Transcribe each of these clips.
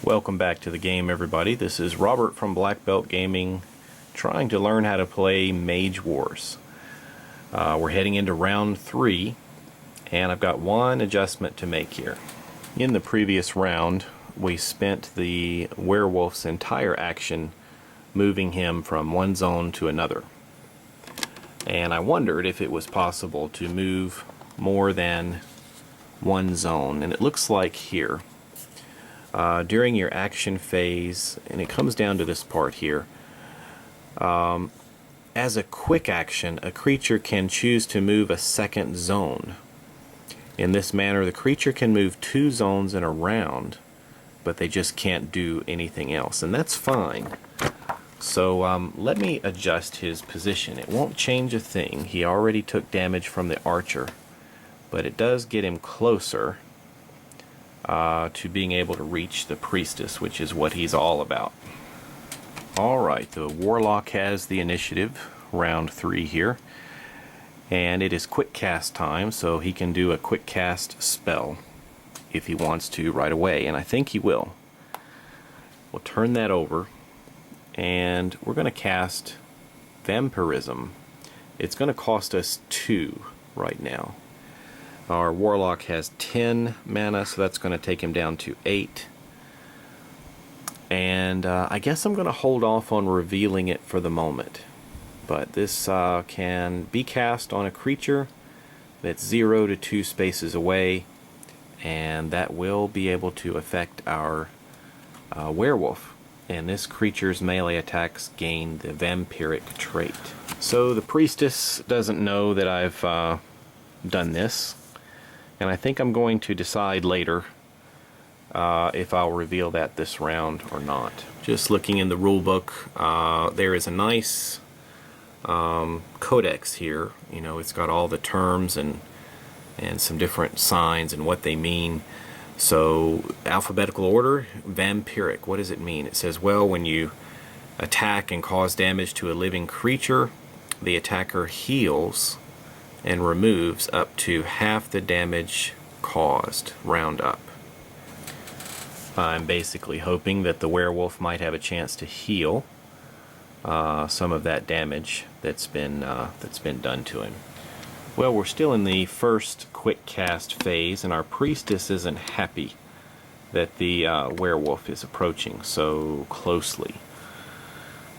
Welcome back to the game, everybody. This is Robert from Black Belt Gaming, trying to learn how to play Mage Wars. We're heading into round 3, and I've got one adjustment to make here. In the previous round, we spent the werewolf's entire action moving him from one zone to another. And I wondered if it was possible to move more than one zone, and it looks like here. During your action phase, and it comes down to this part here, as a quick action, a creature can choose to move a second zone. In this manner, the creature can move 2 zones in a round, but they just can't do anything else, and that's fine. So let me adjust his position. It won't change a thing. He already took damage from the archer, but it does get him closer to being able to reach the Priestess, which is what he's all about. Alright, the Warlock has the initiative, round 3 here, and it is quick cast time, so he can do a quick cast spell if he wants to right away, and I think he will. We'll turn that over, and we're going to cast Vampirism. It's going to cost us 2 right now. Our Warlock has 10 mana, so that's going to take him down to 8. And I guess I'm going to hold off on revealing it for the moment. But this can be cast on a creature that's 0 to 2 spaces away, and that will be able to affect our werewolf. And this creature's melee attacks gain the vampiric trait. So the Priestess doesn't know that I've done this. And I think I'm going to decide later if I'll reveal that this round or not. Just looking in the rulebook, there is a nice codex here. You know, it's got all the terms and some different signs and what they mean. So, alphabetical order, vampiric, what does it mean? It says, well, when you attack and cause damage to a living creature, the attacker heals and removes up to half the damage caused, round up. I'm basically hoping that the werewolf might have a chance to heal some of that damage that's been done to him. Well, we're still in the first quick cast phase, and our Priestess isn't happy that the werewolf is approaching so closely.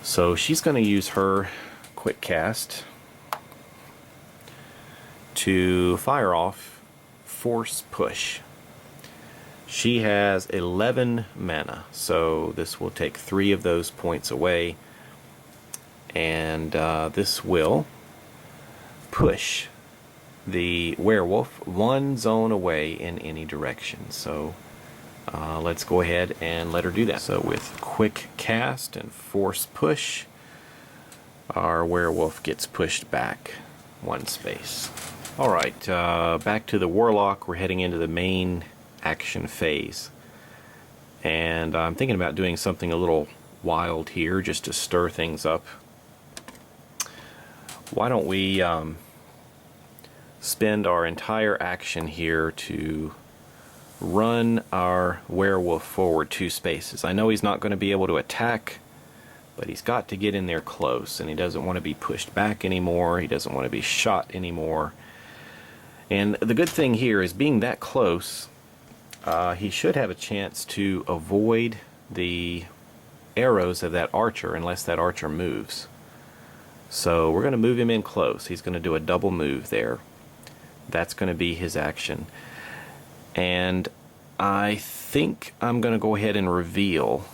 So she's going to use her quick cast to fire off Force Push. She has 11 mana, so this will take 3 of those points away, and this will push the werewolf 1 zone away in any direction. So let's go ahead and let her do that. So with quick cast and force push, our werewolf gets pushed back 1 space. Alright, back to the Warlock. We're heading into the main action phase. And I'm thinking about doing something a little wild here just to stir things up. Why don't we spend our entire action here to run our werewolf forward 2 spaces. I know he's not going to be able to attack, but he's got to get in there close, and he doesn't want to be pushed back anymore. He doesn't want to be shot anymore. And the good thing here is, being that close, he should have a chance to avoid the arrows of that archer unless that archer moves. So we're going to move him in close. He's going to do a double move there. That's going to be his action. And I think I'm going to go ahead and reveal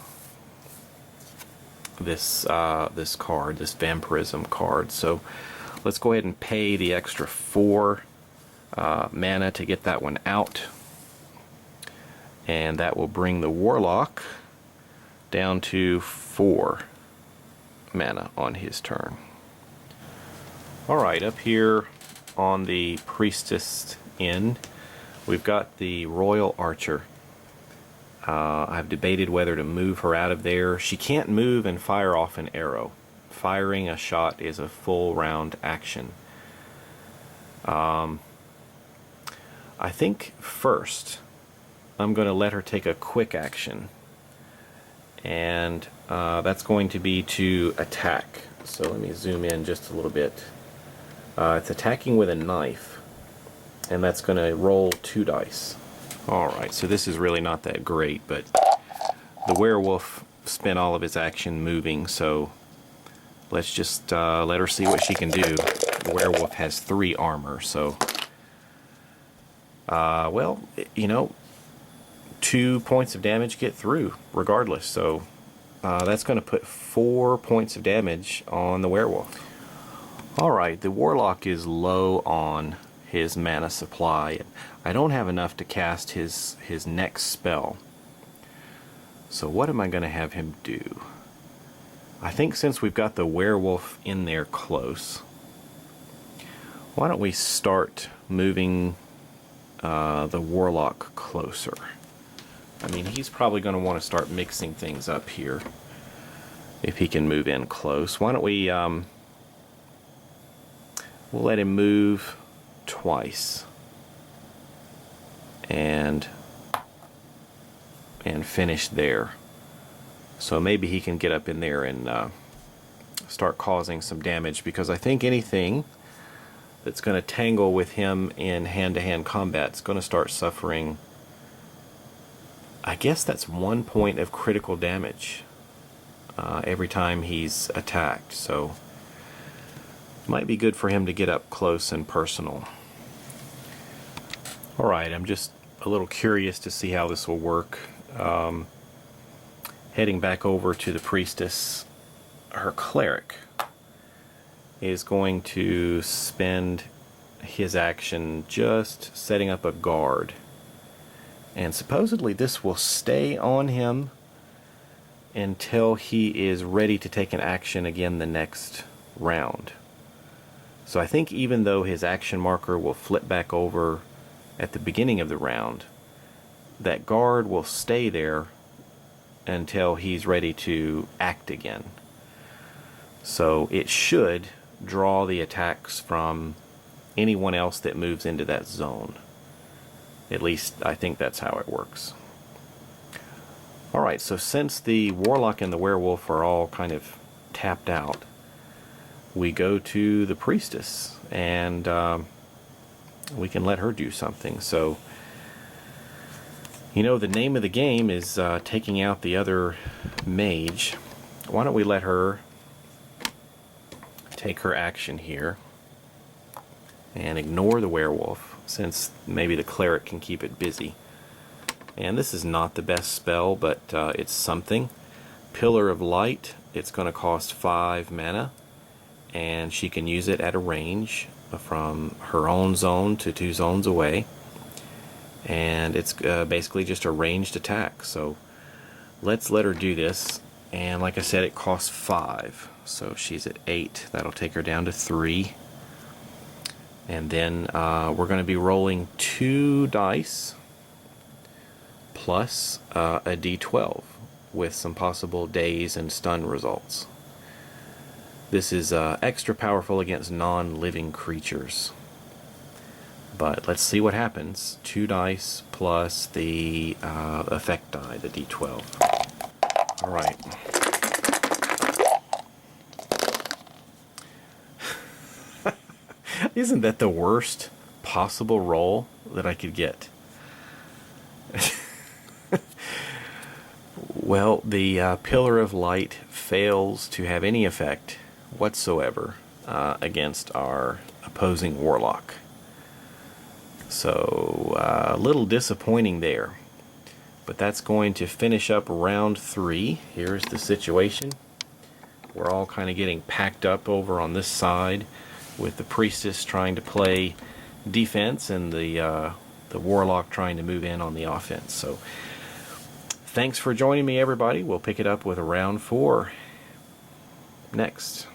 this this card, this Vampirism card. So let's go ahead and pay the extra 4 mana to get that one out, and that will bring the Warlock down to 4 mana on his turn. Alright, up here on the Priestess end, we've got the Royal Archer. I've debated whether to move her out of there. She can't move and fire off an arrow. Firing a shot is a full round action. I think first I'm going to let her take a quick action and that's going to be to attack. So let me zoom in just a little bit. It's attacking with a knife, and that's going to roll 2 dice. Alright, so this is really not that great, but the werewolf spent all of his action moving, so let's just let her see what she can do. The werewolf has 3 armor, so well, you know, 2 points of damage get through regardless, so that's going to put 4 points of damage on the werewolf. Alright, the warlock is low on his mana supply. I don't have enough to cast his next spell. So what am I going to have him do? I think since we've got the werewolf in there close, why don't we start moving the warlock closer? I mean, he's probably going to want to start mixing things up here if he can move in close. Why don't we we'll let him move twice and finish there. So maybe he can get up in there and start causing some damage, because I think anything that's going to tangle with him in hand-to-hand combat is going to start suffering. I guess that's 1 point of critical damage every time he's attacked, so it might be good for him to get up close and personal. Alright, I'm just a little curious to see how this will work. Heading back over to the Priestess, her cleric is going to spend his action just setting up a guard. And supposedly this will stay on him until he is ready to take an action again the next round. So I think even though his action marker will flip back over at the beginning of the round, that guard will stay there until he's ready to act again. So it should draw the attacks from anyone else that moves into that zone. At least I think that's how it works. Alright, so since the warlock and the werewolf are all kind of tapped out, we go to the Priestess, and we can let her do something. So, you know, the name of the game is taking out the other mage. Why don't we let her take her action here and ignore the werewolf, since maybe the cleric can keep it busy. And this is not the best spell, but it's something. Pillar of Light, it's going to cost 5 mana, and she can use it at a range from her own zone to 2 zones away. And it's basically just a ranged attack. So let's let her do this. And like I said, it costs 5. So she's at 8. That'll take her down to 3. And then we're going to be rolling 2 dice plus a d12 with some possible daze and stun results. This is extra powerful against non-living creatures. But let's see what happens. 2 dice plus the effect die, the d12. Alright. Isn't that the worst possible roll that I could get? Well, the Pillar of Light fails to have any effect whatsoever against our opposing Warlock. So, a little disappointing there. But that's going to finish up round 3. Here's the situation. We're all kind of getting packed up over on this side, with the Priestess trying to play defense and the Warlock trying to move in on the offense. So, thanks for joining me, everybody. We'll pick it up with round 4 next.